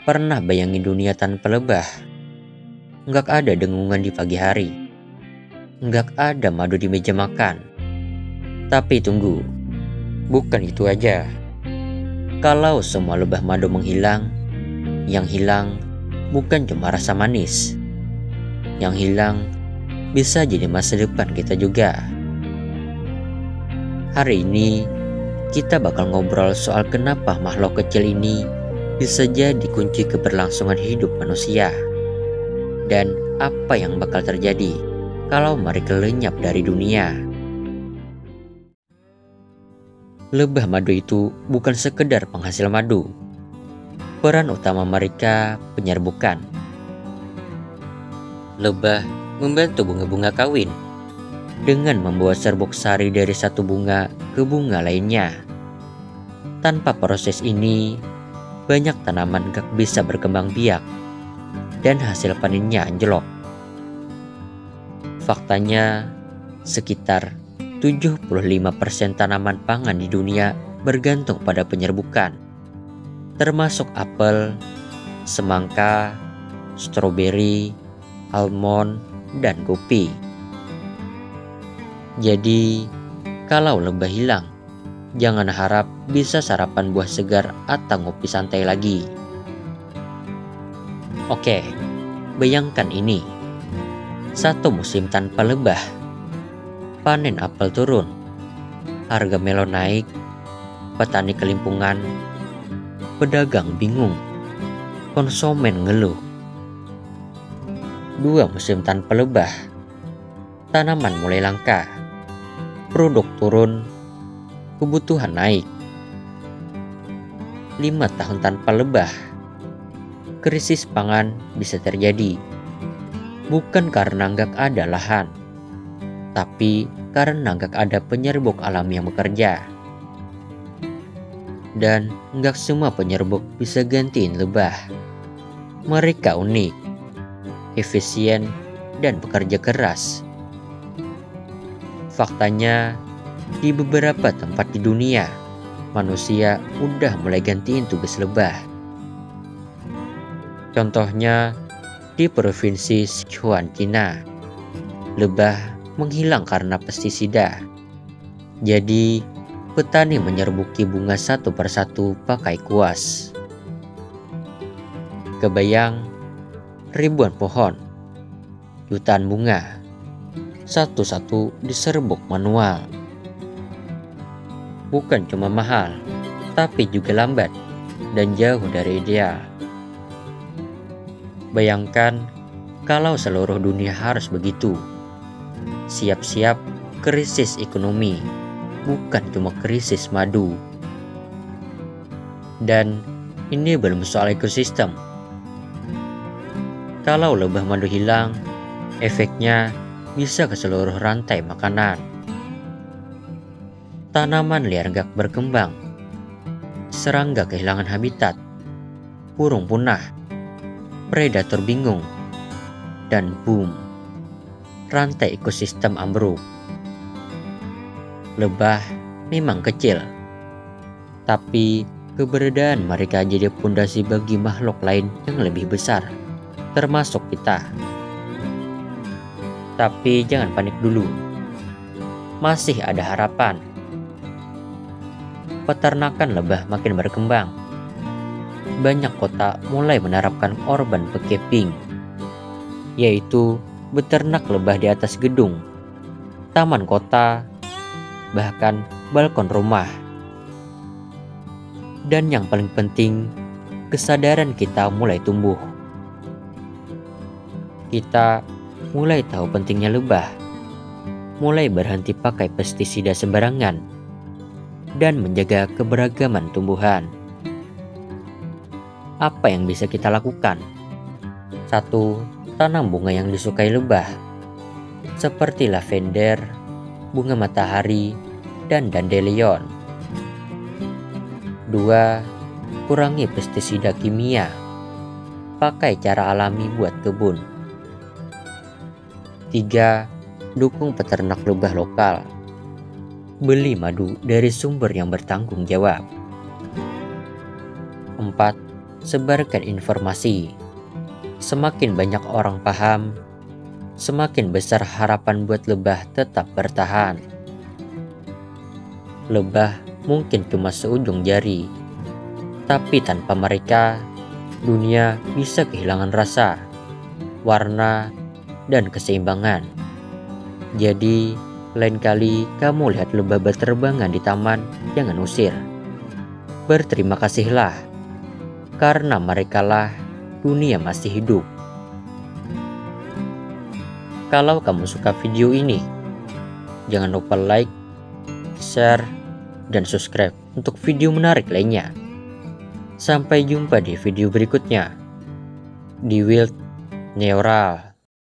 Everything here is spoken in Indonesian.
Pernah bayangin dunia tanpa lebah? Nggak ada dengungan di pagi hari. Nggak ada madu di meja makan. Tapi tunggu, bukan itu aja. Kalau semua lebah madu menghilang, yang hilang bukan cuma rasa manis. Yang hilang bisa jadi masa depan kita juga. Hari ini kita bakal ngobrol soal kenapa makhluk kecil ini bisa jadi kunci keberlangsungan hidup manusia. Dan apa yang bakal terjadi kalau mereka lenyap dari dunia. Lebah madu itu bukan sekedar penghasil madu. Peran utama mereka penyerbukan. Lebah membantu bunga-bunga kawin dengan membawa serbuk sari dari satu bunga ke bunga lainnya. Tanpa proses ini, banyak tanaman gak bisa berkembang biak dan hasil panennya anjlok. Faktanya, sekitar 75% tanaman pangan di dunia bergantung pada penyerbukan, termasuk apel, semangka, stroberi, almond, dan kopi. Jadi, kalau lebah hilang, jangan harap bisa sarapan buah segar atau ngopi santai lagi. Oke, bayangkan ini. Satu musim tanpa lebah. Panen apel turun. Harga melon naik. Petani kelimpungan. Pedagang bingung. Konsumen ngeluh. Dua musim tanpa lebah. Tanaman mulai langka. Produk turun. Kebutuhan naik. 5 tahun tanpa lebah. Krisis pangan bisa terjadi, bukan karena nggak ada lahan, tapi karena nggak ada penyerbuk alam yang bekerja. Dan nggak semua penyerbuk bisa gantiin lebah. Mereka unik, efisien, dan bekerja keras. Faktanya, di beberapa tempat di dunia, manusia udah mulai gantiin tugas lebah. Contohnya, di provinsi Sichuan, Cina, lebah menghilang karena pestisida. Jadi, petani menyerbuki bunga satu persatu pakai kuas. Kebayang, ribuan pohon, jutaan bunga, satu-satu diserbuk manual. Bukan cuma mahal, tapi juga lambat dan jauh dari ideal. Bayangkan kalau seluruh dunia harus begitu. Siap-siap krisis ekonomi, bukan cuma krisis madu. Dan ini belum soal ekosistem. Kalau lebah madu hilang, efeknya bisa ke seluruh rantai makanan. Tanaman liar gak berkembang. Serangga kehilangan habitat. Burung punah. Predator bingung, dan boom, rantai ekosistem ambruk. Lebah memang kecil, tapi keberadaan mereka jadi pondasi bagi makhluk lain yang lebih besar, termasuk kita. Tapi jangan panik dulu, masih ada harapan. Peternakan lebah makin berkembang. Banyak kota mulai menerapkan urban beekeeping, yaitu beternak lebah di atas gedung, taman kota, bahkan balkon rumah. Dan yang paling penting, kesadaran kita mulai tumbuh. Kita mulai tahu pentingnya lebah, mulai berhenti pakai pestisida sembarangan, dan menjaga keberagaman tumbuhan. Apa yang bisa kita lakukan? 1. Tanam bunga yang disukai lebah, seperti lavender, bunga matahari, dan dandelion. 2. Kurangi pestisida kimia. Pakai cara alami buat kebun. 3. Dukung peternak lebah lokal. Beli madu dari sumber yang bertanggung jawab. 4. sebarkan informasi. Semakin banyak orang paham, semakin besar harapan buat lebah tetap bertahan. Lebah mungkin cuma seujung jari, tapi tanpa mereka, dunia bisa kehilangan rasa, warna, dan keseimbangan. Jadi, lain kali kamu lihat lebah berterbangan di taman, jangan usir. Berterima kasihlah, karena merekalah dunia masih hidup. Kalau kamu suka video ini, jangan lupa like, share, dan subscribe untuk video menarik lainnya. Sampai jumpa di video berikutnya di Wild Neural.